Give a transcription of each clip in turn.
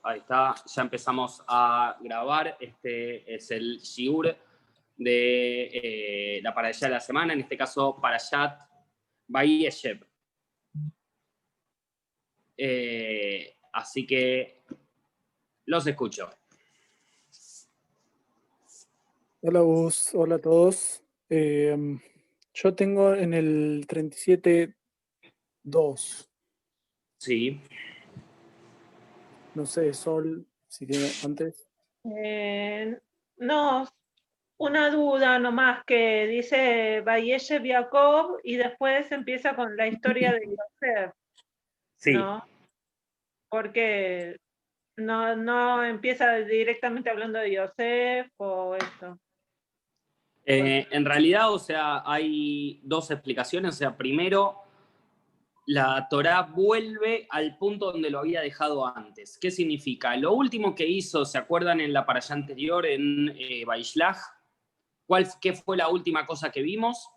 Ahí está, ya empezamos a grabar. Este es el shiur de la parashá de la semana, en este caso Parashat Vayeshev. Así que los escucho. Hola Gus, hola a todos. Yo tengo en el 37.2. Sí. No sé, Sol, si tiene antes. No, una duda nomás que dice Vayeshev Jacob y después empieza con la historia de Yosef, Sí. ¿no? Porque no empieza directamente hablando de Yosef o esto. En realidad, o sea, hay dos explicaciones. O sea, primero, la Torá vuelve al punto donde lo había dejado antes. ¿Qué significa? Lo último que hizo, ¿se acuerdan en la parashá anterior, en Vaishlach? ¿Qué fue la última cosa que vimos?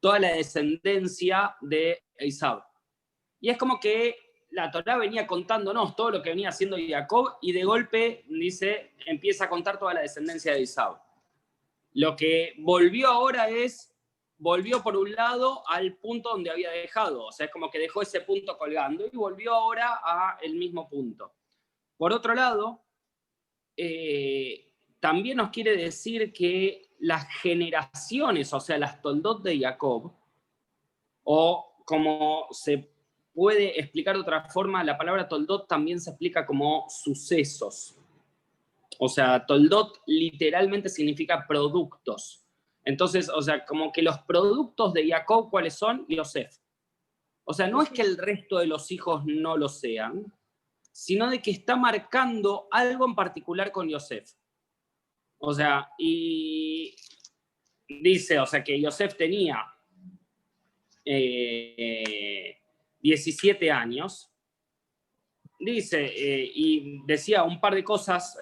Toda la descendencia de Esaú. Y es como que la Torá venía contándonos todo lo que venía haciendo Jacob y de golpe, dice, empieza a contar toda la descendencia de Esaú. Lo que volvió ahora volvió por un lado al punto donde había dejado, o sea, es como que dejó ese punto colgando y volvió ahora al mismo punto. Por otro lado, también nos quiere decir que las generaciones, o sea, las toldot de Jacob, o como se puede explicar de otra forma, la palabra toldot también se explica como sucesos. O sea, toldot literalmente significa productos. Entonces, o sea, como que los productos de Jacob, ¿cuáles son? Yosef. O sea, no es que el resto de los hijos no lo sean, sino de que está marcando algo en particular con Yosef. O sea, y dice, o sea, que Yosef tenía 17 años. Dice, y decía un par de cosas,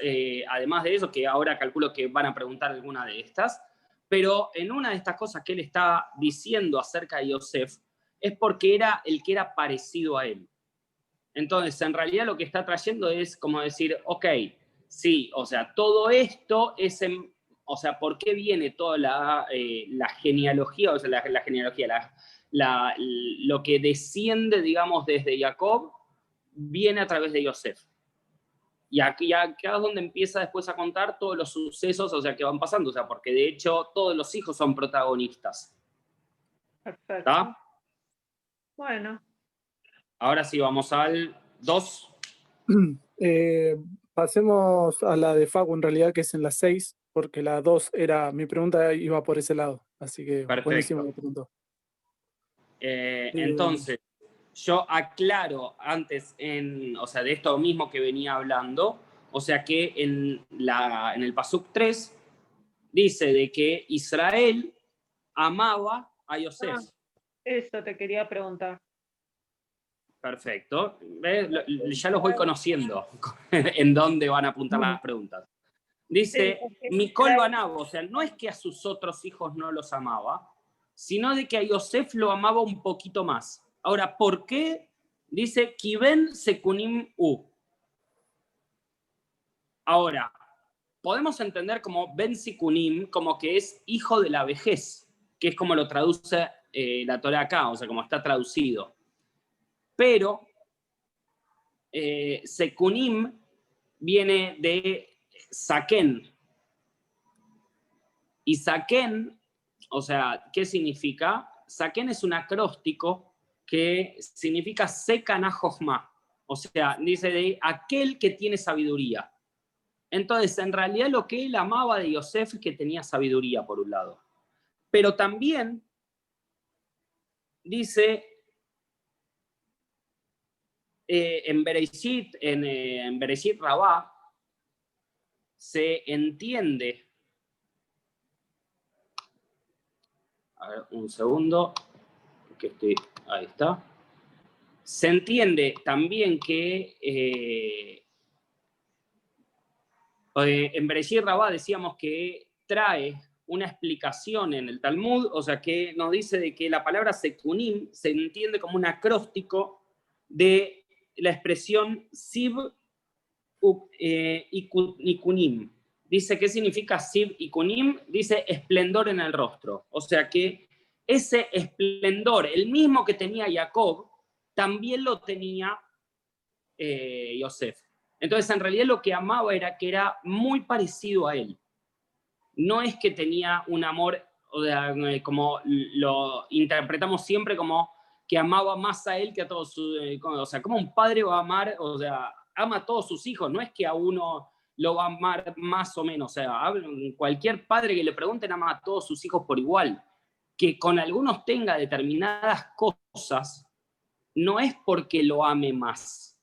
además de eso, que ahora calculo que van a preguntar alguna de estas, pero en una de estas cosas que él está diciendo acerca de Yosef es porque era el que era parecido a él. Entonces, en realidad lo que está trayendo es como decir, ok, sí, o sea, todo esto es, o sea, ¿por qué viene toda la genealogía? O sea, la genealogía, lo que desciende, digamos, desde Jacob, viene a través de Yosef. Y acá es donde empieza después a contar todos los sucesos, o sea, que van pasando, o sea, porque de hecho todos los hijos son protagonistas. Perfecto. ¿Está? Bueno. Ahora sí, vamos al 2. Pasemos a la de Facu en realidad, que es en la 6, porque la 2 era, mi pregunta iba por ese lado, así que Perfecto. buenísimo la pregunta. Entonces, yo aclaro antes, o sea, de esto mismo que venía hablando, o sea que en el Pasuk 3 dice de que Israel amaba a Yosef. Eso te quería preguntar. Perfecto. Ya los voy conociendo en dónde van a apuntar las preguntas. Dice, Mikol Banab, o sea, no es que a sus otros hijos no los amaba, sino de que a Yosef lo amaba un poquito más. Ahora, ¿por qué? Dice, Kiben Sekunim U. Ahora, podemos entender como Ben Sikunim, como que es hijo de la vejez, que es como lo traduce la Torá acá, o sea, como está traducido. Pero Sekunim viene de Saken. Y Saken, o sea, ¿qué significa? Saken es un acróstico que significa Sekana Jochma. O sea, dice de aquel que tiene sabiduría. Entonces, en realidad lo que él amaba de Yosef es que tenía sabiduría, por un lado. Pero también dice en Bereshit Rabá, se entiende. A ver, un segundo. Ahí está. Se entiende también que en Bereshit Rabá decíamos que trae una explicación en el Talmud, o sea que nos dice de que la palabra sekunim se entiende como un acróstico de la expresión Sib Ikunim. Dice, ¿qué significa Siv Ikunim? Dice esplendor en el rostro. O sea que ese esplendor, el mismo que tenía Jacob, también lo tenía Yosef. Entonces, en realidad lo que amaba era que era muy parecido a él. No es que tenía un amor, o sea, como lo interpretamos siempre, como que amaba más a él que a todos sus... o sea, como un padre va a amar, o sea, ama a todos sus hijos, no es que a uno lo va a amar más o menos, o sea, cualquier padre que le pregunten ama a todos sus hijos por igual. Que con algunos tenga determinadas cosas, no es porque lo ame más,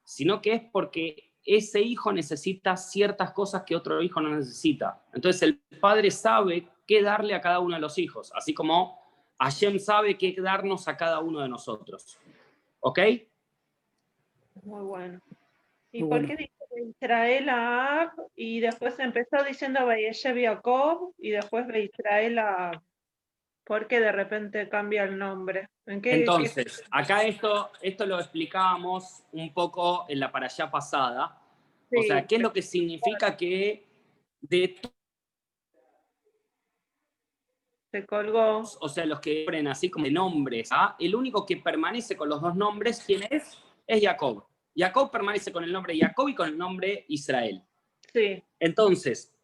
sino que es porque ese hijo necesita ciertas cosas que otro hijo no necesita. Entonces el padre sabe qué darle a cada uno de los hijos, así como Hashem sabe qué darnos a cada uno de nosotros. ¿Ok? Muy bueno. ¿Y Muy por bueno. qué dice Israel a Ab y después empezó diciendo Vayeshev Jacob y después Israel a Ab? ¿Por qué de repente cambia el nombre? ¿En qué? Entonces, acá esto lo explicábamos un poco en la parashá pasada. O sea, Sí, ¿qué es lo que significa que de se colgó. o sea, los que ponen así como de nombres, ¿ah? El único que permanece con los dos nombres, ¿quién es? Es Jacob. Jacob permanece con el nombre Jacob y con el nombre Israel. Sí, Entonces,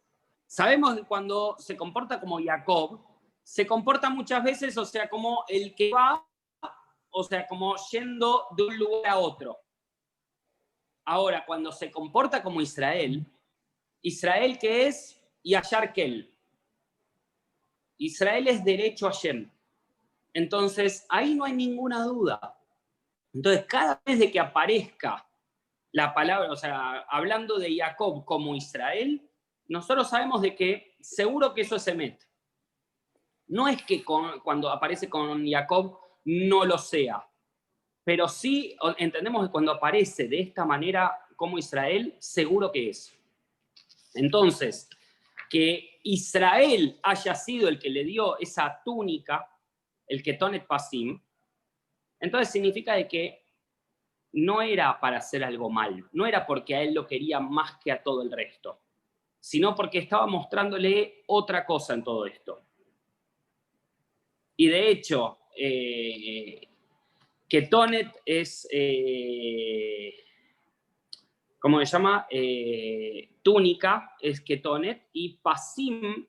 sabemos que cuando se comporta como Jacob, se comporta muchas veces, o sea, como el que va, o sea, como yendo de un lugar a otro. Ahora, cuando se comporta como Israel, Israel que es Yashar Kel. Israel es derecho a Shem. Entonces, ahí no hay ninguna duda. Entonces, cada vez de que aparezca la palabra, o sea, hablando de Jacob como Israel, nosotros sabemos de que seguro que eso es Emet. No es que cuando aparece con Jacob no lo sea, pero sí entendemos que cuando aparece de esta manera como Israel, seguro que es. Entonces, que Israel haya sido el que le dio esa túnica, el Ketonet Pasim, entonces significa de que no era para hacer algo mal, no era porque a él lo quería más que a todo el resto, sino porque estaba mostrándole otra cosa en todo esto. Y de hecho, Ketonet es, ¿cómo se llama? Túnica es Ketonet y Pasim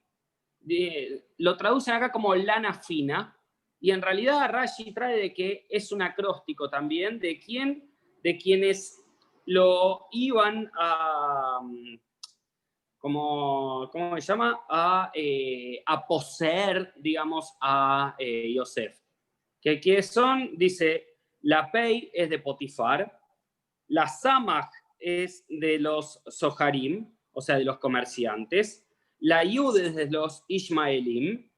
lo traducen acá como lana fina, y en realidad Rashi trae de que es un acróstico también de quienes lo iban a, ¿cómo se llama? A poseer, digamos, a Yosef. ¿Qué son? Dice, la Pei es de Potifar, la Samach es de los Soharim, o sea, de los comerciantes, la Yud es de los Ishmaelim,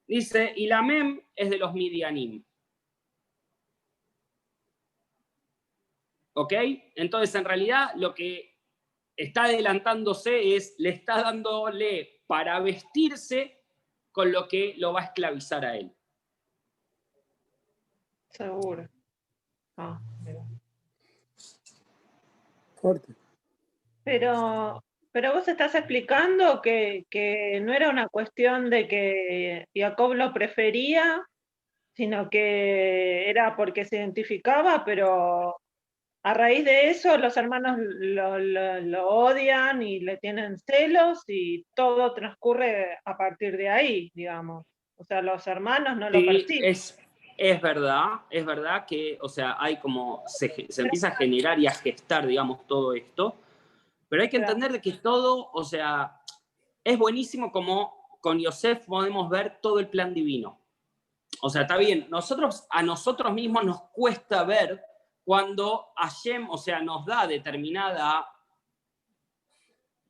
dice, y la Mem es de los Midianim. ¿Ok? Entonces, en realidad, lo que está adelantándose es, le está dándole para vestirse con lo que lo va a esclavizar a él. seguro. Ah, mira. Fuerte. Pero vos estás explicando que no era una cuestión de que Jacob lo prefería, sino que era porque se identificaba, pero a raíz de eso los hermanos lo odian y le tienen celos y todo transcurre a partir de ahí, digamos. O sea, los hermanos no lo Sí, perciben. es verdad que, o sea, hay como, se empieza a generar y a gestar, digamos, todo esto, pero hay que entender de que todo, o sea, es buenísimo como con Yosef podemos ver todo el plan divino. O sea, está bien, a nosotros mismos nos cuesta ver cuando Hashem, o sea, nos da determinada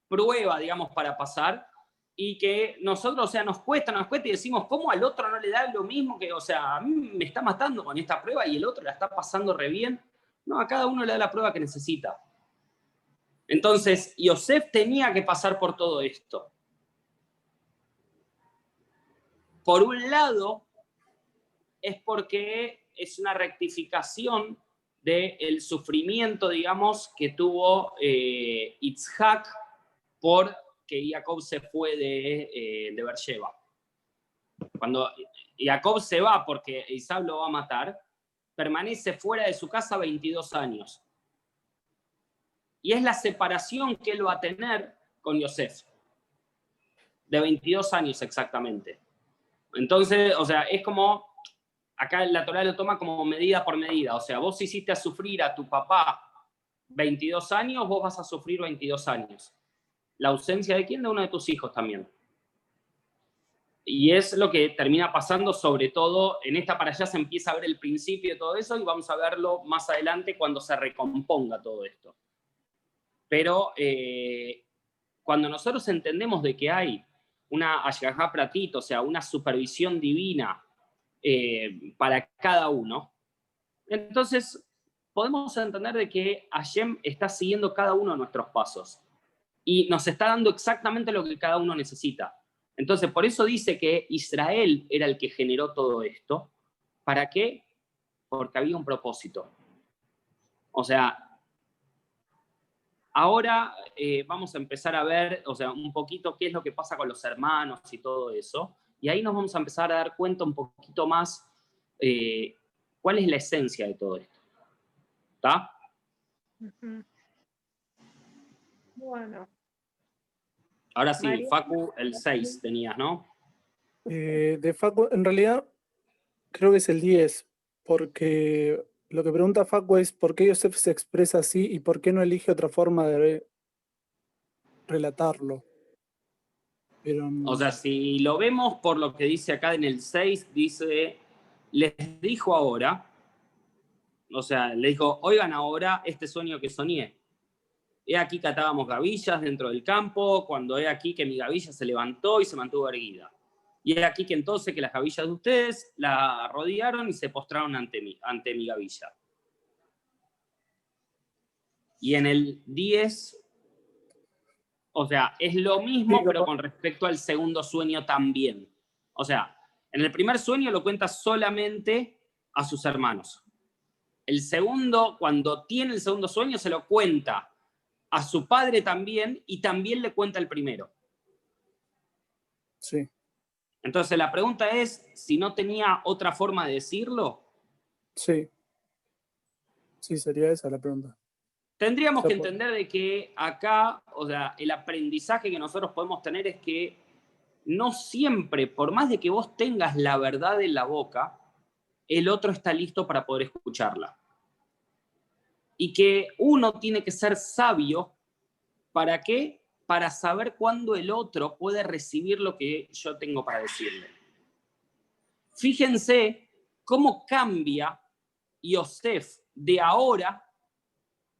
prueba, digamos, para pasar, y que nosotros, o sea, nos cuesta y decimos, ¿cómo al otro no le da lo mismo que, o sea, a mí me está matando con esta prueba y el otro la está pasando re bien? No, a cada uno le da la prueba que necesita. Entonces, Yosef tenía que pasar por todo esto. Por un lado, es porque es una rectificación del sufrimiento, digamos, que tuvo Itzhak porque Jacob se fue de Beersheba. Cuando Jacob se va porque Esaú lo va a matar, permanece fuera de su casa 22 años. Y es la separación que él va a tener con Yosef, de 22 años exactamente. Entonces, o sea, es como, acá la Torá lo toma como medida por medida. O sea, vos hiciste a sufrir a tu papá 22 años, vos vas a sufrir 22 años. ¿La ausencia de quién? De uno de tus hijos también. Y es lo que termina pasando, sobre todo en esta para allá se empieza a ver el principio de todo eso y vamos a verlo más adelante cuando se recomponga todo esto. Pero cuando nosotros entendemos de que hay una Hashgaha Pratit, o sea, una supervisión divina para cada uno, entonces podemos entender de que Hashem está siguiendo cada uno de nuestros pasos y nos está dando exactamente lo que cada uno necesita. Entonces, por eso dice que Israel era el que generó todo esto. ¿Para qué? Porque había un propósito. O sea, ahora vamos a empezar a ver, o sea, un poquito qué es lo que pasa con los hermanos y todo eso. Y ahí nos vamos a empezar a dar cuenta un poquito más cuál es la esencia de todo esto. ¿Está? Bueno. Ahora sí, María. Facu, el 6 tenías, ¿no? De Facu, en realidad creo que es el 10, porque lo que pregunta Facu es por qué Yosef se expresa así y por qué no elige otra forma de relatarlo. Pero, O sea, si lo vemos por lo que dice acá en el 6, dice, les dijo ahora, o sea, le dijo, oigan ahora este sueño que soñé. He aquí que atábamos gavillas dentro del campo, cuando he aquí que mi gavilla se levantó y se mantuvo erguida. Y he aquí que entonces que las gavillas de ustedes la rodearon y se postraron ante mi gavilla. Y en el 10, o sea, es lo mismo, pero con respecto al segundo sueño también. O sea, en el primer sueño lo cuenta solamente a sus hermanos. El segundo, cuando tiene el segundo sueño, se lo cuenta a su padre también y también le cuenta el primero. sí. Entonces la pregunta es si no tenía otra forma de decirlo. Sí. Sí, sería esa la pregunta. Tendríamos O sea, que entender de que acá, o sea, el aprendizaje que nosotros podemos tener es que no siempre, por más de que vos tengas la verdad en la boca, el otro está listo para poder escucharla. Y que uno tiene que ser sabio, ¿para qué? Para saber cuándo el otro puede recibir lo que yo tengo para decirle. Fíjense cómo cambia Yosef de ahora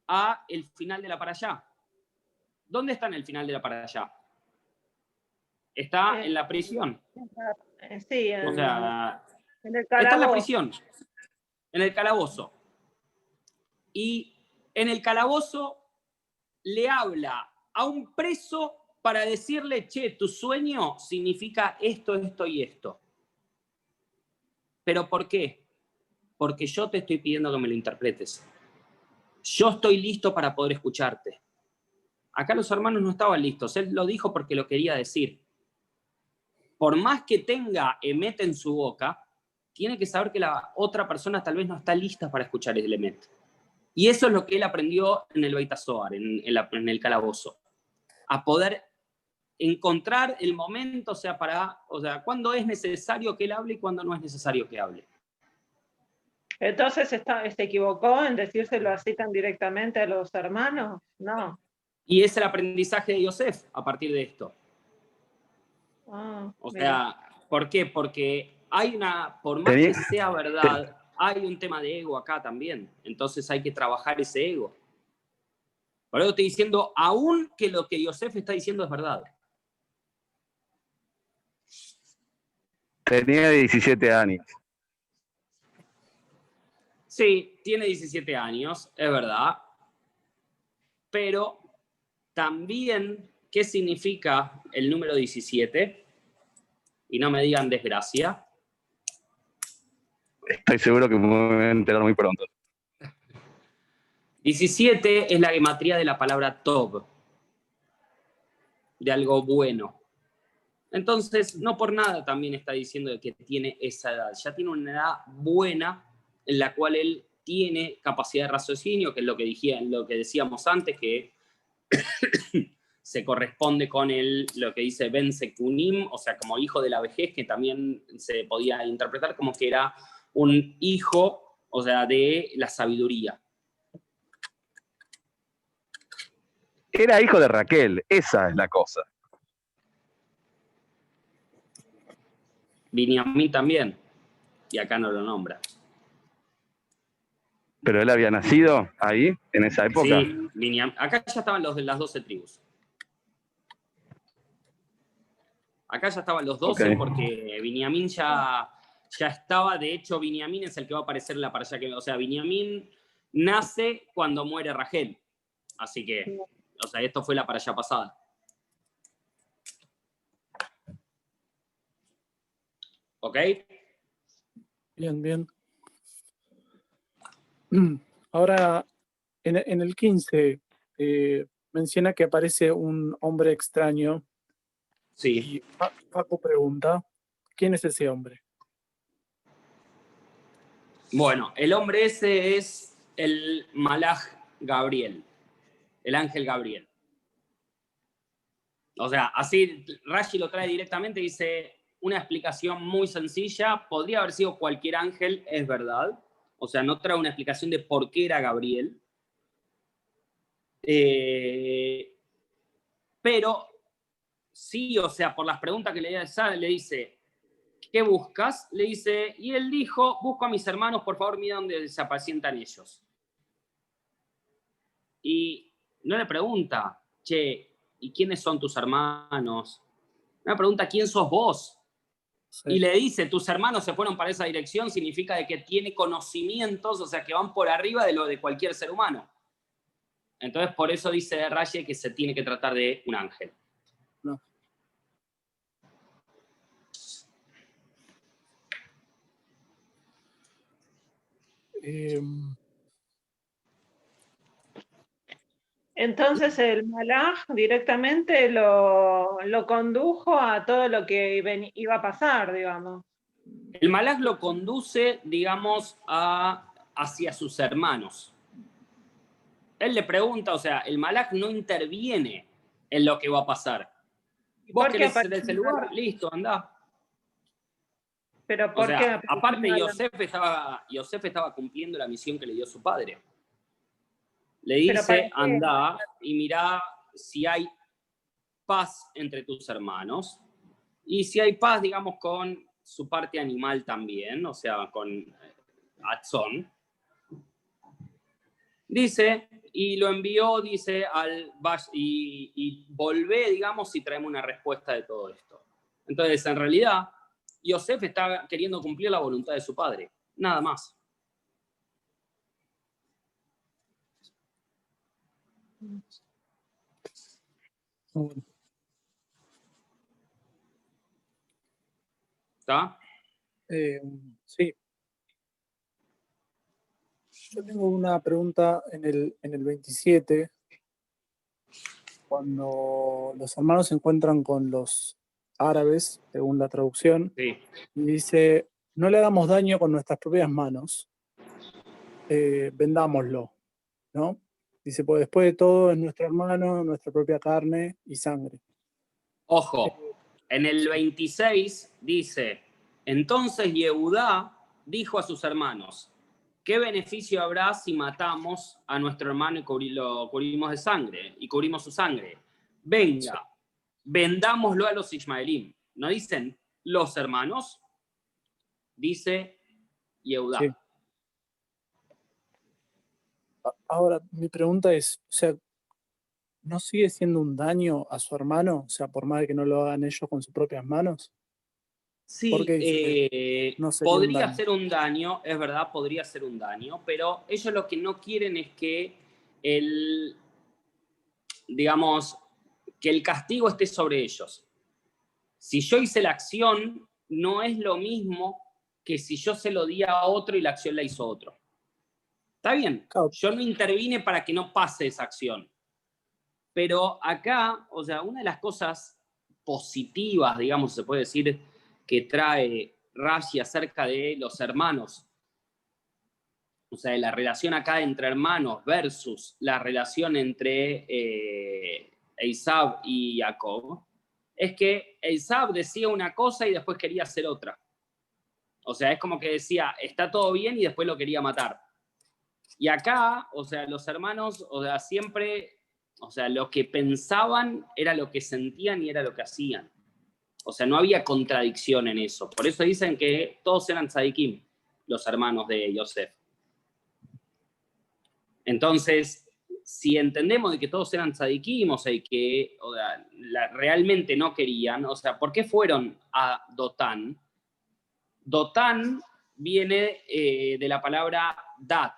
a el final de la para allá. ¿Dónde está en el final de la para allá? Está en la prisión. Sí, O sea, en el está en la calabozo. prisión, en el calabozo. Y en el calabozo le habla a un preso para decirle, che, tu sueño significa esto, esto y esto. ¿Pero por qué? Porque yo te estoy pidiendo que me lo interpretes. Yo estoy listo para poder escucharte. Acá los hermanos no estaban listos. Él lo dijo porque lo quería decir. Por más que tenga emet en su boca, tiene que saber que la otra persona tal vez no está lista para escuchar el emet. Y eso es lo que él aprendió en el Beit HaSohar, en el calabozo. A poder encontrar el momento, o sea, cuándo es necesario que él hable y cuándo no es necesario que hable. Entonces, ¿se equivocó en decírselo así tan directamente a los hermanos? No. Y es el aprendizaje de Yosef a partir de esto. O sea, ¿por qué? Porque hay por más que sea verdad, hay un tema de ego acá también. Entonces hay que trabajar ese ego. Por eso estoy diciendo, aún que lo que Yosef está diciendo es verdad. Tenía 17 años. Sí, tiene 17 años, es verdad. Pero también, ¿qué significa el número 17? Y no me digan desgracia. Estoy seguro que me voy a enterar muy pronto. 17 es la gematría de la palabra Tov, de algo bueno. Entonces, no por nada también está diciendo que tiene esa edad. Ya tiene una edad buena en la cual él tiene capacidad de raciocinio, que es lo que decíamos antes, que se corresponde con lo que dice Ben Sekunim, o sea, como hijo de la vejez, que también se podía interpretar como que era un hijo, o sea, de la sabiduría. Era hijo de Raquel, esa es la cosa. Binyamin también, y acá no lo nombra. Pero él había nacido ahí, en esa época. Sí, acá ya estaban los de las 12 tribus. Acá ya estaban los 12 Ok. porque Binyamin ya estaba. De hecho, Binyamin es el que va a aparecer en la parasha que... O sea, Binyamin nace cuando muere Rachel. Así que, o sea, esto fue la parasha pasada. ¿Ok? Bien, bien. Ahora, en el 15, menciona que aparece un hombre extraño. Sí. Y Paco pregunta, ¿quién es ese hombre? Bueno, el hombre ese es el Malaj Gabriel, el ángel Gabriel. O sea, así Rashi lo trae directamente, dice una explicación muy sencilla, podría haber sido cualquier ángel, es verdad. O sea, no trae una explicación de por qué era Gabriel. Pero sí, o sea, por las preguntas que le dice, ¿qué buscas? Le dice, y él dijo, busco a mis hermanos, por favor, mira dónde se apacientan ellos. Y no le pregunta, che, ¿y quiénes son tus hermanos? No le pregunta, ¿quién sos vos? Sí. Y le dice, tus hermanos se fueron para esa dirección, significa de que tiene conocimientos, o sea, que van por arriba de lo de cualquier ser humano. Entonces, por eso dice Rashi que se tiene que tratar de un ángel. No. Entonces el Malaj directamente lo condujo a todo lo que iba a pasar, digamos. El Malaj lo conduce, digamos, hacia sus hermanos. Él le pregunta, o sea, el Malaj no interviene en lo que va a pasar. ¿Vos querés ser de ese lugar? Listo, andá. Pero O ¿por qué? sea, aparte Yosef estaba cumpliendo la misión que le dio su padre. Le dice, andá y mirá si hay paz entre tus hermanos y si hay paz, digamos, con su parte animal también, o sea, con Atzón. Dice, y lo envió, dice, y volvé, digamos, y traemos una respuesta de todo esto. Entonces, en realidad, Yosef está queriendo cumplir la voluntad de su padre, nada más. ¿Está? Sí. Yo tengo una pregunta en el 27, cuando los hermanos se encuentran con los árabes, según la traducción, Sí. y dice, no le hagamos daño con nuestras propias manos, vendámoslo, ¿no? Dice, pues después de todo es nuestro hermano, nuestra propia carne y sangre. Ojo, en el 26 dice, entonces Yehudá dijo a sus hermanos, ¿qué beneficio habrá si matamos a nuestro hermano y lo cubrimos de sangre y cubrimos su sangre? Venga, vendámoslo a los Ismaelim. ¿No dicen los hermanos? Dice Yehudá. Sí. Ahora, mi pregunta es, o sea, ¿no sigue siendo un daño a su hermano? O sea, por más de que no lo hagan ellos con sus propias manos. ¿Por qué dice que no sería un podría daño? ser un daño, es verdad, podría ser un daño, pero ellos lo que no quieren es que digamos, que el castigo esté sobre ellos. Si yo hice la acción, no es lo mismo que si yo se lo di a otro y la acción la hizo otro. Está bien, yo no intervine para que no pase esa acción. Pero acá, o sea, una de las cosas positivas, digamos, se puede decir, que trae Rashi acerca de los hermanos, o sea, de la relación acá entre hermanos versus la relación entre Esaú y Jacob, es que Esaú decía una cosa y después quería hacer otra. O sea, es como que decía, está todo bien y después lo quería matar. Y acá, o sea, los hermanos, o sea, siempre, o sea, lo que pensaban era lo que sentían y era lo que hacían. O sea, no había contradicción en eso. Por eso dicen que todos eran tzadikim, los hermanos de Yosef. Entonces, si entendemos de que todos eran tzadikim, o sea, y que realmente no querían, o sea, ¿por qué fueron a Dotán? Dotán viene de la palabra dat.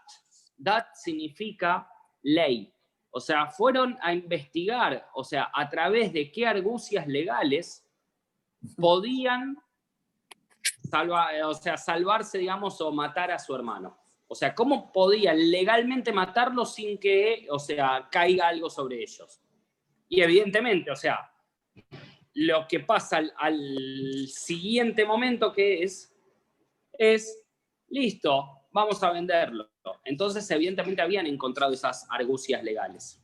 Dat significa ley. O sea, fueron a investigar, o sea, a través de qué argucias legales podían salvarse, digamos, o matar a su hermano. O sea, ¿cómo podían legalmente matarlo sin que, o sea, caiga algo sobre ellos? Y evidentemente, o sea, lo que pasa al siguiente momento que es, listo, vamos a venderlo. Entonces, evidentemente, habían encontrado esas argucias legales.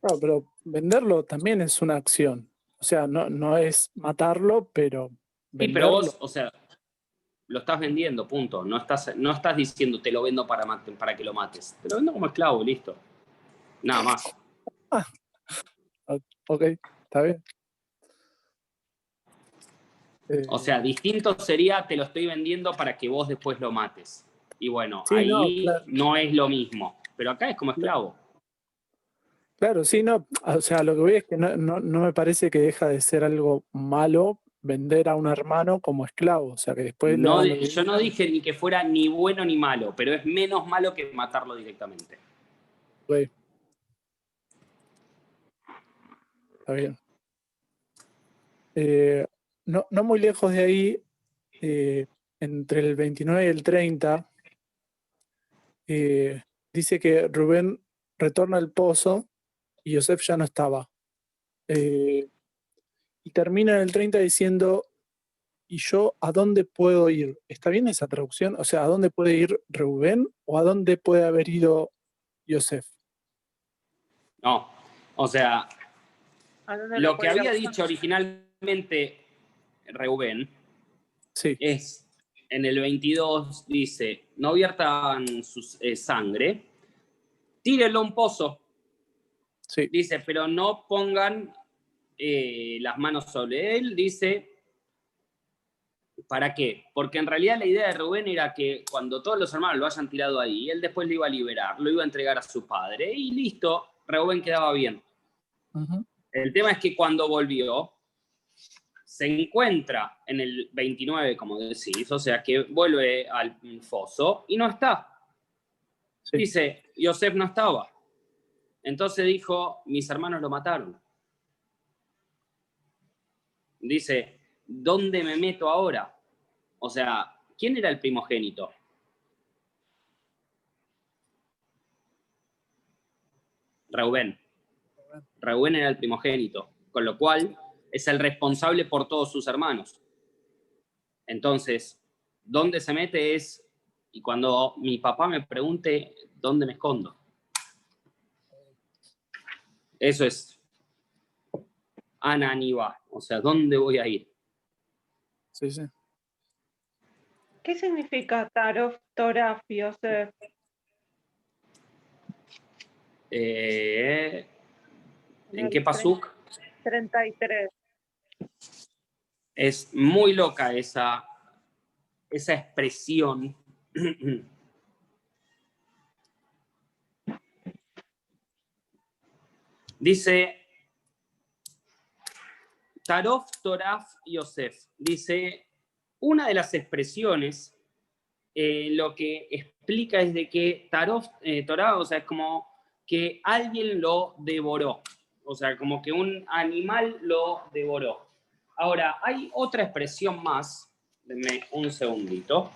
No, pero venderlo también es una acción. O sea, no es matarlo, pero venderlo. Sí, pero vos, o sea, lo estás vendiendo, punto. No estás diciendo te lo vendo para que lo mates. Te lo vendo como esclavo, listo. Nada más. Ok, está bien. O sea, distinto sería te lo estoy vendiendo para que vos después lo mates. Y bueno, sí, ahí claro. no es lo mismo. Pero acá es como esclavo. Claro, sí, no. O sea, lo que voy es que no me parece que deja de ser algo malo vender a un hermano como esclavo. O sea, que después le hagan lo que Yo no dije ni que fuera ni bueno ni malo, pero es menos malo que matarlo directamente. Ok. Está bien. No muy lejos de ahí, entre el 29 y el 30, dice que Rubén retorna al pozo y Yosef ya no estaba. Y termina en el 30 diciendo, ¿y yo a dónde puedo ir? ¿Está bien esa traducción? O sea, ¿a dónde puede ir Rubén o a dónde puede haber ido Yosef? No, o sea, lo que había dicho originalmente Reubén Sí. es, en el 22 dice, no viertan su sangre, tírenlo a un pozo. Sí. Dice, pero no pongan las manos sobre él. Dice, ¿para qué? Porque en realidad la idea de Rubén era que cuando todos los hermanos lo hayan tirado ahí, él después lo iba a liberar, lo iba a entregar a su padre y listo, Rubén quedaba bien. Uh-huh. El tema es que cuando volvió, se encuentra en el 29, como decís, o sea que vuelve al foso y no está. Sí. Dice, Yosef no estaba. Entonces dijo, mis hermanos lo mataron. Dice, ¿dónde me meto ahora? O sea, ¿quién era el primogénito? Reubén. Reubén era el primogénito, con lo cual es el responsable por todos sus hermanos. Entonces, ¿dónde se mete es? Y cuando mi papá me pregunte, ¿dónde me escondo? Eso es Ananiba, o sea, ¿dónde voy a ir? Sí, sí. ¿Qué significa Tarof, Toraf, Yosef? ¿En qué pasuk? 33. Es muy loca esa expresión. Dice Tarof, Toraf, Yosef. Dice, una de las expresiones lo que explica es de que Tarof, Torah, o sea, es como que alguien lo devoró. O sea, como que un animal lo devoró. Ahora, hay otra expresión más. Denme un segundito.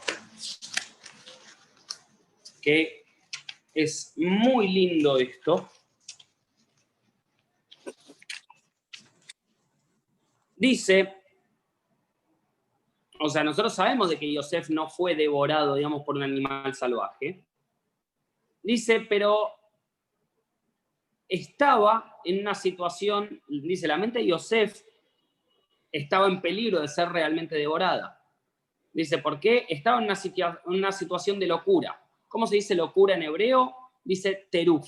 que es muy lindo esto. Dice, o sea, nosotros sabemos de que Yosef no fue devorado, digamos, por un animal salvaje. Dice, pero estaba en una situación, dice, la mente de Yosef estaba en peligro de ser realmente devorada. Dice, ¿por qué? Estaba en una situación de locura. ¿Cómo se dice locura en hebreo? Dice teruf,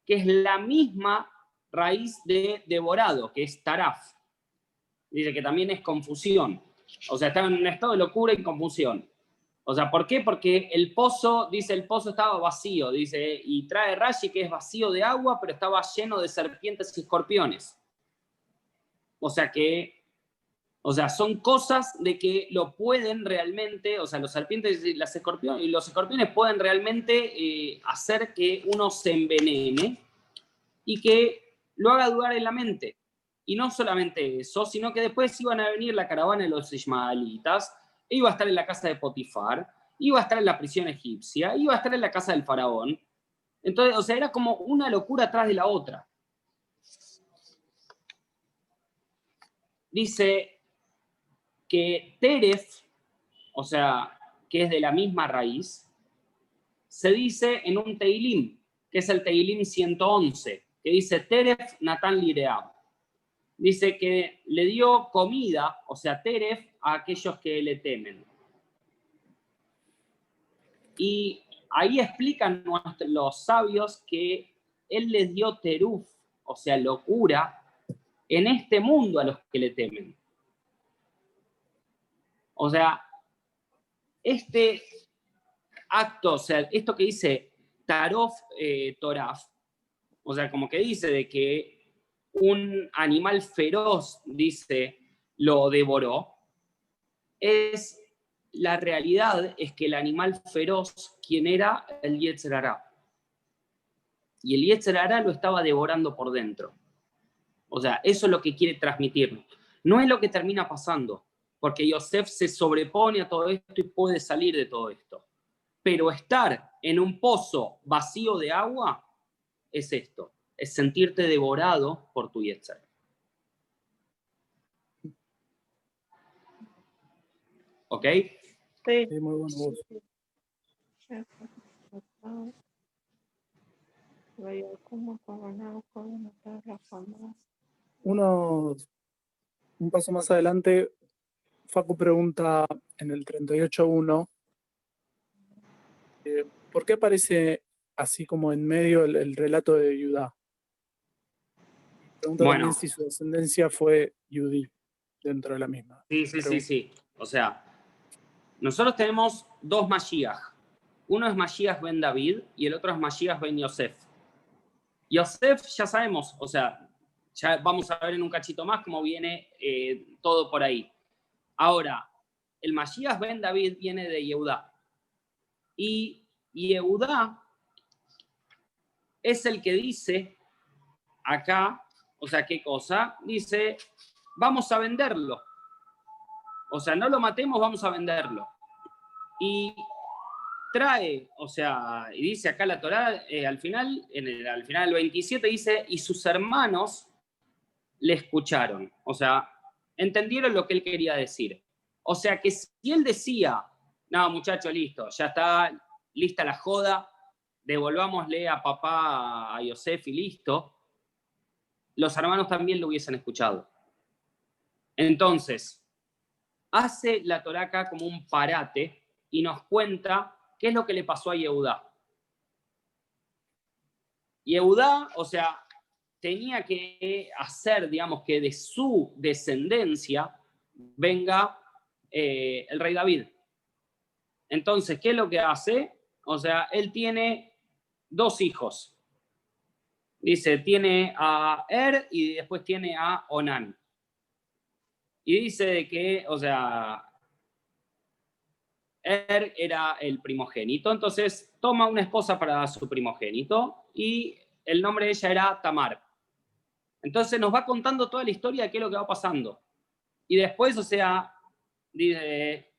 que es la misma raíz de devorado, que es taraf. Dice que también es confusión. O sea, estaba en un estado de locura y confusión. O sea, ¿por qué? Porque el pozo, dice, el pozo estaba vacío, dice, y trae Rashi que es vacío de agua, pero estaba lleno de serpientes y escorpiones. O sea son cosas de que lo pueden realmente, o sea, los serpientes y los escorpiones pueden realmente hacer que uno se envenene y que lo haga dudar en la mente. Y no solamente eso, sino que después iban a venir la caravana de los ismaelitas, iba a estar en la casa de Potifar, iba a estar en la prisión egipcia, iba a estar en la casa del faraón. Entonces, o sea, era como una locura atrás de la otra. Dice que Teref, o sea, que es de la misma raíz, se dice en un Teilim, que es el Teilim 111, que dice Teref Natán Lireab. Dice que le dio comida, o sea, Teref, a aquellos que le temen. Y ahí explican los sabios que él les dio teruf, o sea, locura, en este mundo a los que le temen. O sea, este acto, o sea, esto que dice Tarof Toraf, o sea, como que dice de que un animal feroz, dice, lo devoró, la realidad es que el animal feroz, ¿quién era? El Yetzer Hará. Y el Yetzer Hará lo estaba devorando por dentro. O sea, eso es lo que quiere transmitirnos. No es lo que termina pasando, porque Yosef se sobrepone a todo esto y puede salir de todo esto. Pero estar en un pozo vacío de agua es esto, es sentirte devorado por tu Yetzer. ¿Ok? Sí. Sí, muy buena voz. Un paso más adelante, Facu pregunta en el 38.1, ¿por qué aparece así como en medio el relato de Judá? Pregunta también si su descendencia fue Yudí dentro de la misma. Sí. O sea, nosotros tenemos dos Mashiach. Uno es Mashiach ben David y el otro es Mashiach ben Yosef. Yosef ya sabemos, o sea, ya vamos a ver en un cachito más cómo viene todo por ahí. Ahora, el Mashiach ben David viene de Yehudá. Y Yehudá es el que dice acá, o sea, ¿qué cosa? Dice, vamos a venderlo. O sea, no lo matemos, vamos a venderlo. Y trae, o sea, y dice acá la Torá, al final del 27 dice, y sus hermanos le escucharon. O sea, entendieron lo que él quería decir. O sea, que si él decía, no, muchacho, listo, ya está lista la joda, devolvámosle a papá, a Yosef y listo, los hermanos también lo hubiesen escuchado. Entonces, hace la Torá acá como un parate y nos cuenta qué es lo que le pasó a Yehudá. Yehudá, o sea, tenía que hacer, digamos, que de su descendencia venga el rey David. Entonces, ¿qué es lo que hace? O sea, él tiene dos hijos. Dice, tiene a y después tiene a Onán. Y dice de que, o sea, era el primogénito, entonces toma una esposa para su primogénito y el nombre de ella era Tamar. Entonces nos va contando toda la historia de qué es lo que va pasando. Y después, o sea, dice,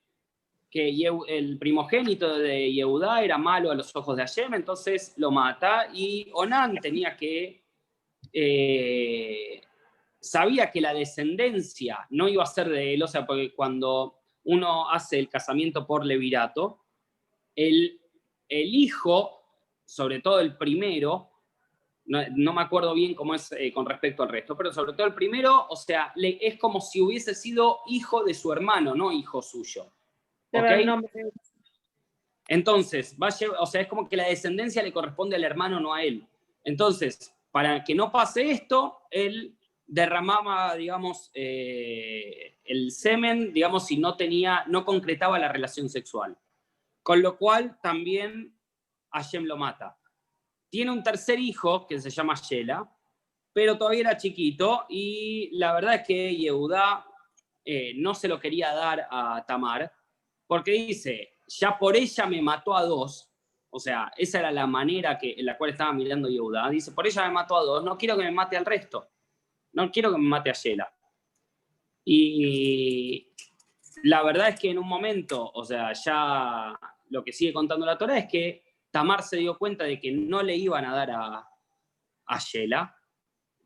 que el primogénito de Yehudá era malo a los ojos de Hashem, entonces lo mata, y Onán tenía que, sabía que la descendencia no iba a ser de él, o sea, porque cuando uno hace el casamiento por levirato, el hijo, sobre todo el primero, no me acuerdo bien cómo es con respecto al resto, pero sobre todo el primero, o sea, es como si hubiese sido hijo de su hermano, no hijo suyo. ¿Okay? Entonces, o sea, es como que la descendencia le corresponde al hermano, no a él. Entonces, para que no pase esto, él derramaba, digamos, el semen, digamos, si no concretaba la relación sexual. Con lo cual, también Hashem lo mata. Tiene un tercer hijo que se llama Shela, pero todavía era chiquito, y la verdad es que Yehudá no se lo quería dar a Tamar, porque dice, ya por ella me mató a 2, o sea, esa era la manera en la cual estaba mirando Yehudá. Dice, por ella me mató a 2, no quiero que me mate al resto, no quiero que me mate a Shela. Y la verdad es que en un momento, o sea, ya lo que sigue contando la Torá es que Tamar se dio cuenta de que no le iban a dar a Shela,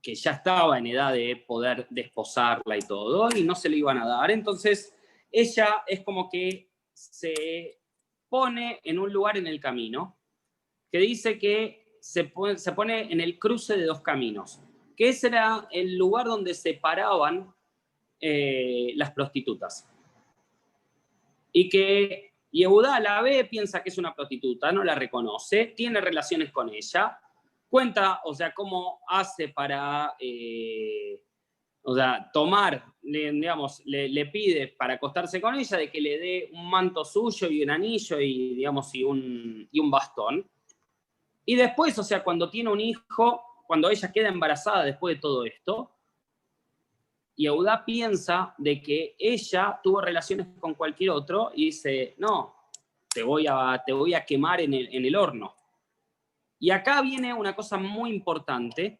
que ya estaba en edad de poder desposarla y todo, y no se le iban a dar. Entonces, ella es como que se pone en un lugar en el camino, que dice que se pone en el cruce de 2 caminos, que ese era el lugar donde se paraban las prostitutas. Y que Yehudá la ve, piensa que es una prostituta, no la reconoce, tiene relaciones con ella, cuenta, o sea, cómo hace para, o sea, tomar, digamos, le pide para acostarse con ella, de que le dé un manto suyo y un anillo y, digamos, y un bastón. Y después, o sea, cuando tiene un hijo, cuando ella queda embarazada después de todo esto, Yehudá piensa de que ella tuvo relaciones con cualquier otro y dice, no, te voy a quemar en el horno. Y acá viene una cosa muy importante,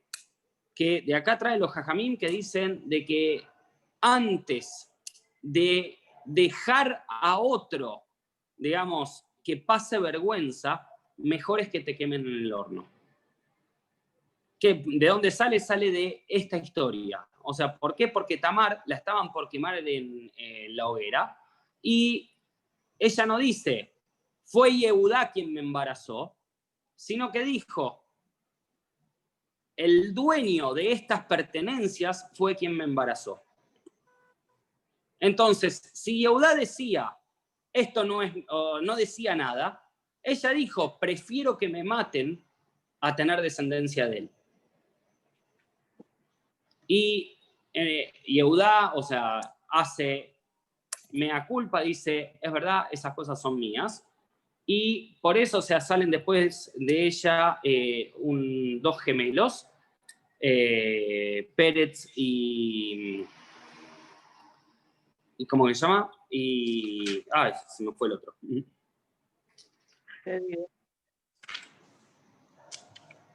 que de acá trae los jajamim, que dicen de que antes de dejar a otro, digamos, que pase vergüenza, mejor es que te quemen en el horno. ¿De dónde sale? Sale de esta historia. O sea, ¿por qué? Porque Tamar la estaban por quemar en la hoguera, y ella no dice, fue Yehudá quien me embarazó, sino que dijo, el dueño de estas pertenencias fue quien me embarazó. Entonces, si Yehudá decía, esto no decía nada, ella dijo, prefiero que me maten a tener descendencia de él. Y Yehudá, o sea, hace mea culpa, dice, es verdad, esas cosas son mías. Y por eso, o sea, salen después de ella 2 gemelos, Pérez y ¿cómo se llama? Se me fue el otro.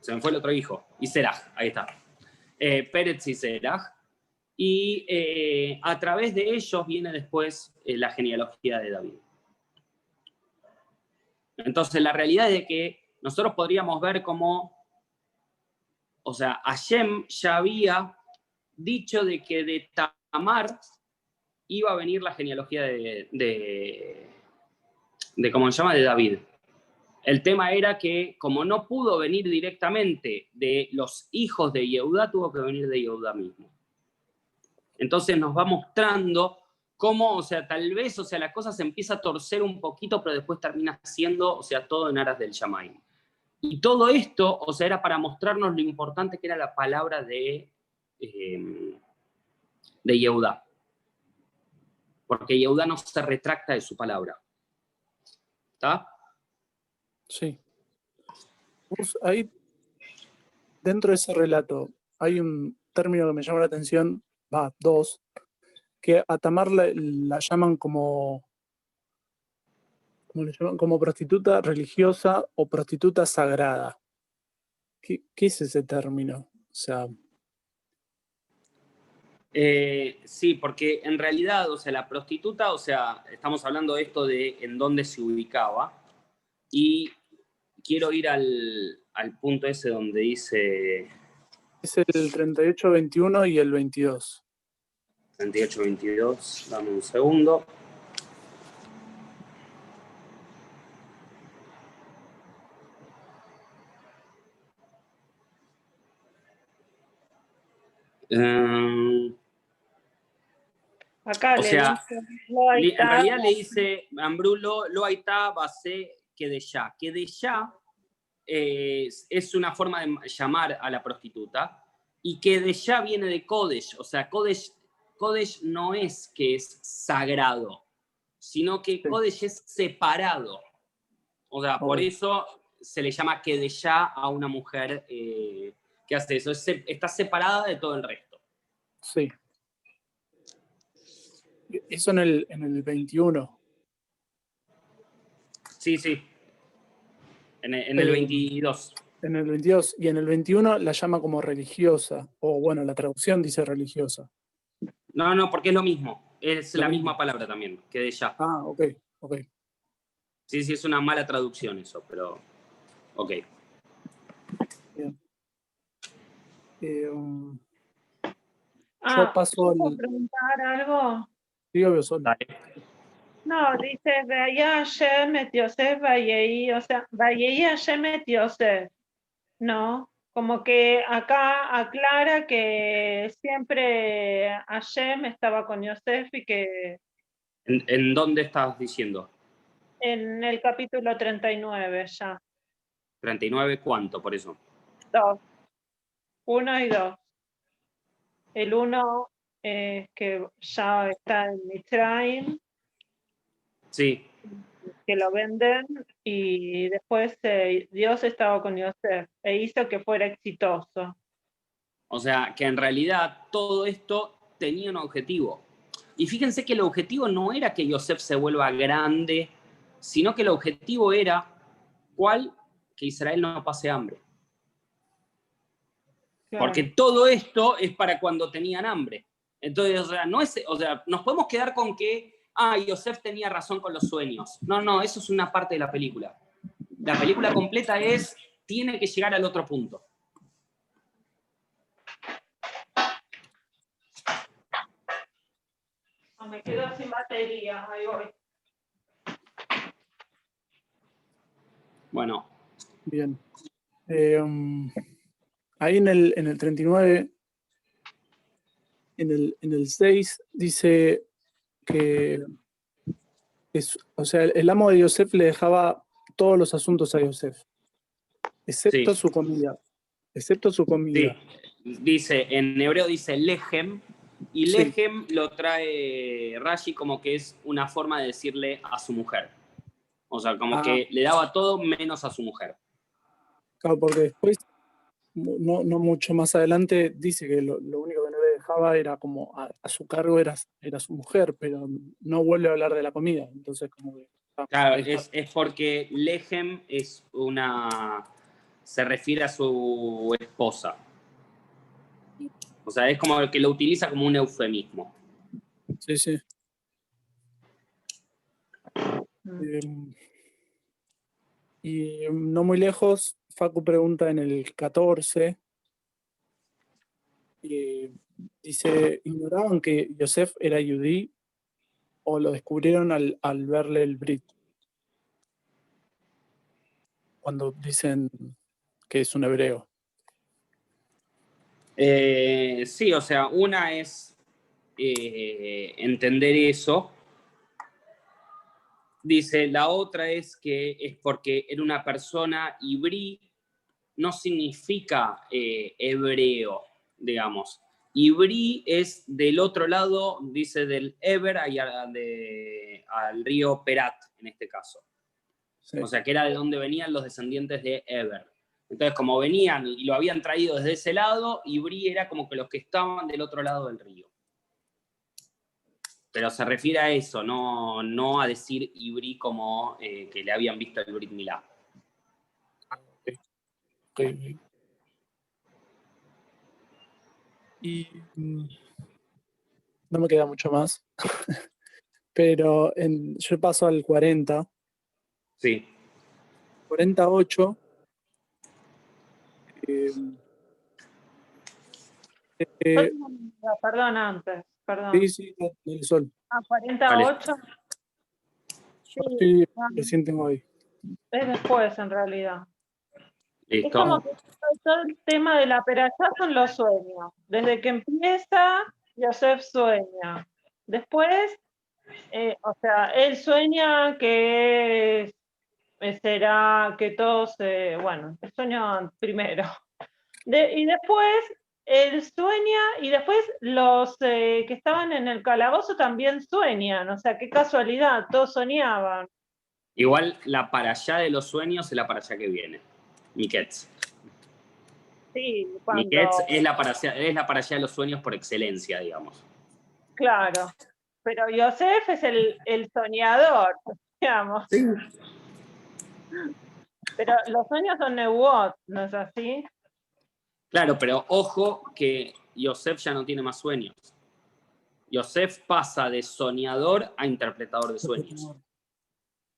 Se me fue el otro hijo. Y Seraj, ahí está. Pérez y Seraj. Y a través de ellos viene después la genealogía de David. Entonces, la realidad es de que nosotros podríamos ver cómo, o sea, Hashem ya había dicho de que de Tamar iba a venir la genealogía de ¿cómo se llama? De David. El tema era que, como no pudo venir directamente de los hijos de Yehudá, tuvo que venir de Yehudá mismo. Entonces nos va mostrando cómo, o sea, tal vez, o sea, la cosa se empieza a torcer un poquito, pero después termina siendo, o sea, todo en aras del Shammai. Y todo esto, o sea, era para mostrarnos lo importante que era la palabra de Yehudá. Porque Yehudá no se retracta de su palabra. ¿Está? Sí. Ahí, dentro de ese relato, hay un término que me llama la atención, 2, que a Tamar la llaman como le llaman? Como prostituta religiosa o prostituta sagrada. ¿Qué es ese término? O sea, Sí, porque en realidad, o sea, la prostituta, o sea, estamos hablando de esto de en dónde se ubicaba, y quiero ir al punto ese donde dice... Es el 38, 21 y el 22. 38, 22, dame un segundo. Acá O le sea, dice, en realidad le dice Ambrulo, lo aitá basé que de ya. Que de ya es una forma de llamar a la prostituta, y que de ya viene de Kodesh. O sea, Kodesh no es que es sagrado, sino que Kodesh es separado. O sea, por eso se le llama que de ya a una mujer que hace eso. Está separada de todo el resto. Sí. Eso en el 21. Sí, sí. En el 22. En el 22. Y en el 21 la llama como religiosa. O bueno, la traducción dice religiosa. No, porque es lo mismo. Es Lo la mismo. misma palabra también, que de ya. Ah, ok. Sí, es una mala traducción eso, pero... Ok. Bien. Yo paso ¿puedo preguntar algo? Sí, obvio, solo. No, dice, veía Hashem et Yosef, o sea, veía Hashem et Yosef, ¿no? Como que acá aclara que siempre Hashem estaba con Yosef y que ¿En dónde estás diciendo? en el capítulo 39 ya. 39, ¿cuánto por eso? 2, 1 y 2. El 1 es que ya está en Mitzrayim, Sí. que lo venden, y después Dios estaba con Yosef e hizo que fuera exitoso. O sea, que en realidad todo esto tenía un objetivo. Y fíjense que el objetivo no era que Yosef se vuelva grande, sino que el objetivo era, ¿cuál? Que Israel no pase hambre. Claro. Porque todo esto es para cuando tenían hambre. Entonces, o sea, nos podemos quedar con que, Yosef tenía razón con los sueños. No, eso es una parte de la película. La película completa tiene que llegar al otro punto. Me quedo sin batería, ahí voy. Bueno. Bien. Ahí en el 39, en el 6, dice que o sea, el amo de Yosef le dejaba todos los asuntos a Yosef, excepto su comida. Excepto su comida. Sí, dice, en hebreo dice lehem, y lehem lo trae Rashi como que es una forma de decirle a su mujer. O sea, como que le daba todo menos a su mujer. Claro, porque después, no mucho más adelante, dice que lo único que no le dejaba era como a su cargo era su mujer, pero no vuelve a hablar de la comida. Entonces, como que... Claro, es porque lehem se refiere a su esposa. O sea, es como que lo utiliza como un eufemismo. Sí. Y no muy lejos, Facu pregunta en el 14, dice, ¿ignoraban que Yosef era yudí o lo descubrieron al verle el Brit? Cuando dicen que es un hebreo. Sí, o sea, una es entender eso. Dice, la otra es que es porque era una persona ibrí, no significa hebreo, digamos. Ibrí es del otro lado, dice del Eber al río Perat, en este caso. Sí. O sea, que era de donde venían los descendientes de Eber. Entonces, como venían y lo habían traído desde ese lado, Ibrí era como que los que estaban del otro lado del río. Pero se refiere a eso, no a decir Ibrí como que le habían visto el Brit Milá. Okay. Y no me queda mucho más. Pero yo paso al 40. Sí. 48. Perdón, antes, perdón. Sí, del sol. 48. Sí, recién tengo ahí. Es después, en realidad. Listo. Es como que todo el tema de la perashá son los sueños. Desde que empieza, Yosef sueña. Después, o sea, él sueña que será que todos, bueno, el sueño primero. Y después, él sueña y después los que estaban en el calabozo también sueñan. O sea, qué casualidad, todos soñaban. Igual la para allá de los sueños es la para allá que viene. Miketz. Sí, Miketz es la para allá de los sueños por excelencia, digamos. Claro, pero Yosef es el soñador, digamos. Sí. Pero los sueños son Nebuot, ¿no es así? Claro, pero ojo que Yosef ya no tiene más sueños. Yosef pasa de soñador a interpretador de sueños.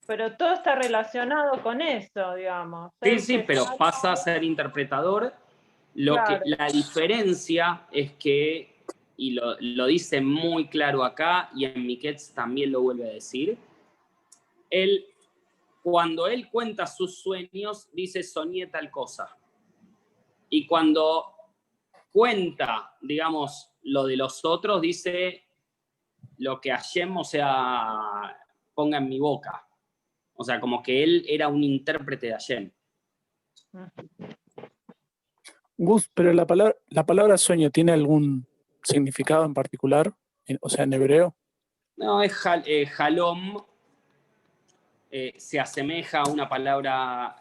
Pero todo está relacionado con eso, digamos. Sí, pero pasa a ser interpretador. Claro. La diferencia es que, y lo dice muy claro acá, y en Miketz también lo vuelve a decir, cuando él cuenta sus sueños, dice soñé tal cosa. Y cuando cuenta, digamos, lo de los otros, dice lo que Hashem, o sea, ponga en mi boca. O sea, como que él era un intérprete de Hashem. Gus, pero la palabra sueño, ¿tiene algún significado en particular? O sea, en hebreo. No, es halom. Se asemeja a una palabra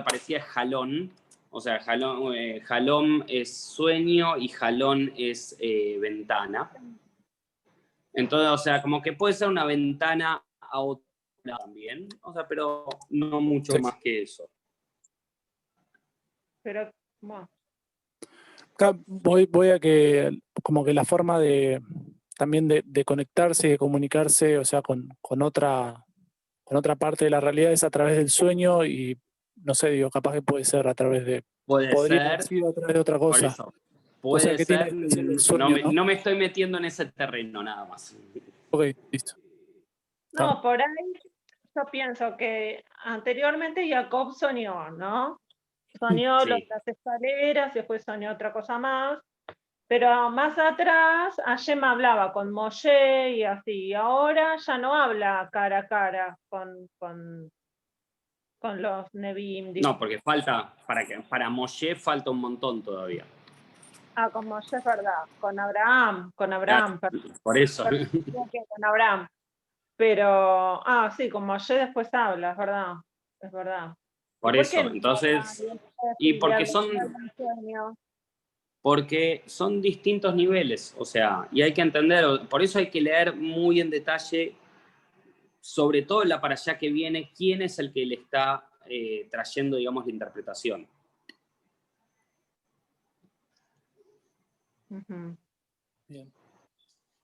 parecida es jalón. O sea, halom es sueño y jalón es ventana. Entonces, o sea, como que puede ser una ventana a otra también. O sea, pero no mucho más que eso. Pero, bueno. Acá voy a que como que la forma de también de conectarse y de comunicarse, o sea, con otra parte de la realidad es a través del sueño y no sé, digo, capaz que puede ser a través de... podría haber sido a través de otra cosa. Por eso, o sea, que ser, tiene especial el sueño, no me estoy metiendo en ese terreno nada más. Ok, listo. No, por ahí yo pienso que anteriormente Jacob soñó, ¿no? Soñó Sí. las escaleras, después soñó otra cosa más. Pero más atrás, Hashem hablaba con Moshe y así. Ahora ya no habla cara a cara con los Nevi'im. No, porque para Moshe falta un montón todavía. Ah, con Moshe es verdad. Con Abraham, Claro, por eso. Con Abraham. Pero, sí, con Moshe después habla, es verdad. Por eso, entonces, y porque son distintos niveles, o sea, y hay que entender, por eso hay que leer muy en detalle, sobre todo en la para allá que viene, quién es el que le está trayendo, digamos, la interpretación. Bien.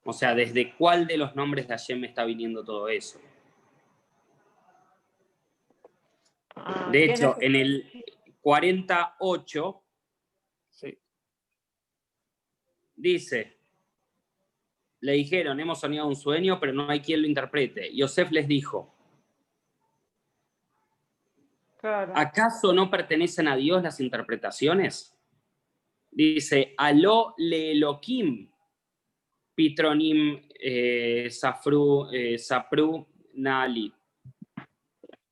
O sea, ¿desde cuál de los nombres de Hashem me está viniendo todo eso? De hecho, en el 48 sí. Dice, le dijeron, hemos soñado un sueño, pero no hay quien lo interprete. Yosef les dijo, Claro. ¿acaso no pertenecen a Dios las interpretaciones? Dice, Aló le Elohim, Pitronim Sapru Nali.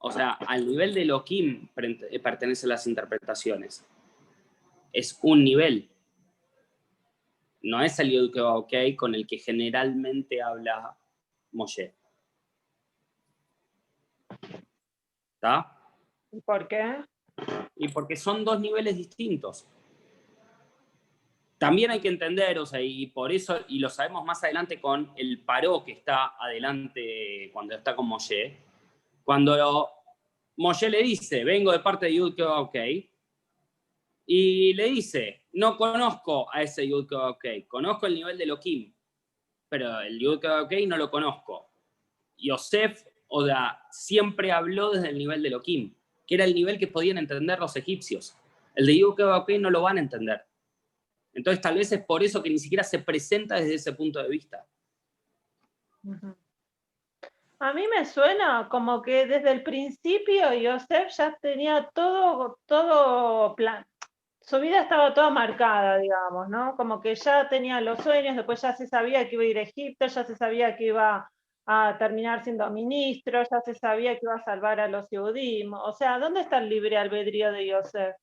O sea, al nivel de Elohim pertenecen las interpretaciones. Es un nivel. No es el Yud Ok con el que generalmente habla Moshe. ¿Está? ¿Y por qué? Y porque son dos niveles distintos. También hay que entender, o sea, y por eso, y lo sabemos más adelante con el Paró que está adelante cuando está con Moshe, cuando Moshe le dice, vengo de parte de Yud Ok, y le dice, no conozco a ese Yud Ok, conozco el nivel de Elohim, pero el Yud Ok no lo conozco. Yosef, siempre habló desde el nivel de Elohim, que era el nivel que podían entender los egipcios. El de Yud Ok no lo van a entender. Entonces tal vez es por eso que ni siquiera se presenta desde ese punto de vista. A mí me suena como que desde el principio Yosef ya tenía todo plan. Su vida estaba toda marcada, digamos, ¿no? Como que ya tenía los sueños, después ya se sabía que iba a ir a Egipto, ya se sabía que iba a terminar siendo ministro, ya se sabía que iba a salvar a los Yehudim. O sea, ¿dónde está el libre albedrío de Yosef?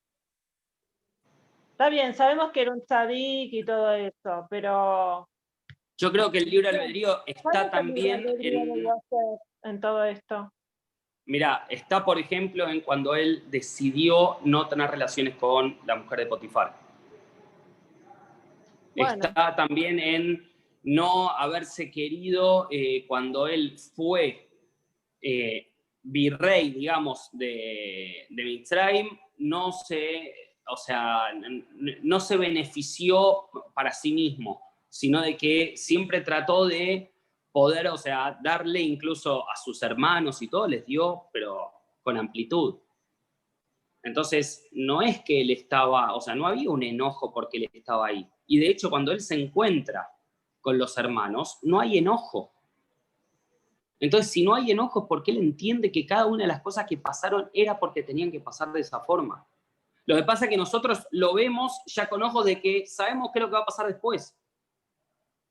Está bien, sabemos que era un tzadik y todo eso, pero... Yo creo que el libre albedrío está también en todo esto. Mira, está por ejemplo en cuando él decidió no tener relaciones con la mujer de Potifar. Bueno. Está también en no haberse querido cuando él fue virrey, digamos, de Mitzrayim, no se benefició para sí mismo, sino de que siempre trató de poder, darle incluso a sus hermanos y todo, les dio, pero con amplitud. Entonces, no es que él estaba, no había un enojo porque él estaba ahí. Y de hecho, cuando él se encuentra con los hermanos, no hay enojo. Entonces, si no hay enojo es porque él entiende que cada una de las cosas que pasaron era porque tenían que pasar de esa forma. Lo que pasa es que nosotros lo vemos ya con ojos de que sabemos qué es lo que va a pasar después.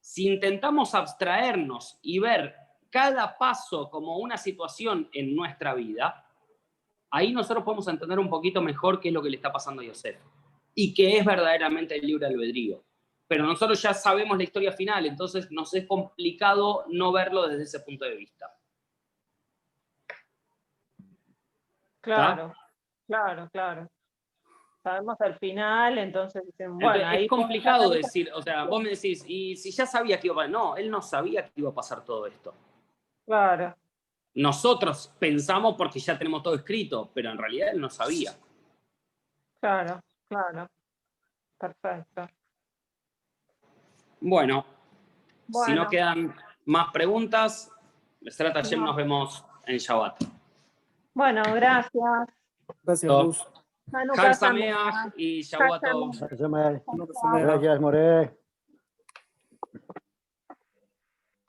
Si intentamos abstraernos y ver cada paso como una situación en nuestra vida, ahí nosotros podemos entender un poquito mejor qué es lo que le está pasando a Yosef y qué es verdaderamente el libre albedrío. Pero nosotros ya sabemos la historia final, entonces nos es complicado no verlo desde ese punto de vista. Claro, claro. Sabemos el final, entonces dicen, bueno, entonces, es complicado decir, vos me decís, y si ya sabía que iba a pasar, no, él no sabía que iba a pasar todo esto. Claro. Nosotros pensamos porque ya tenemos todo escrito, pero en realidad él no sabía. Claro. Perfecto. Bueno, si no quedan más preguntas, nos vemos en Shabbat. Bueno, gracias. Gracias, Luz. Chag Sameach y Shabbat Tov. Gracias, More.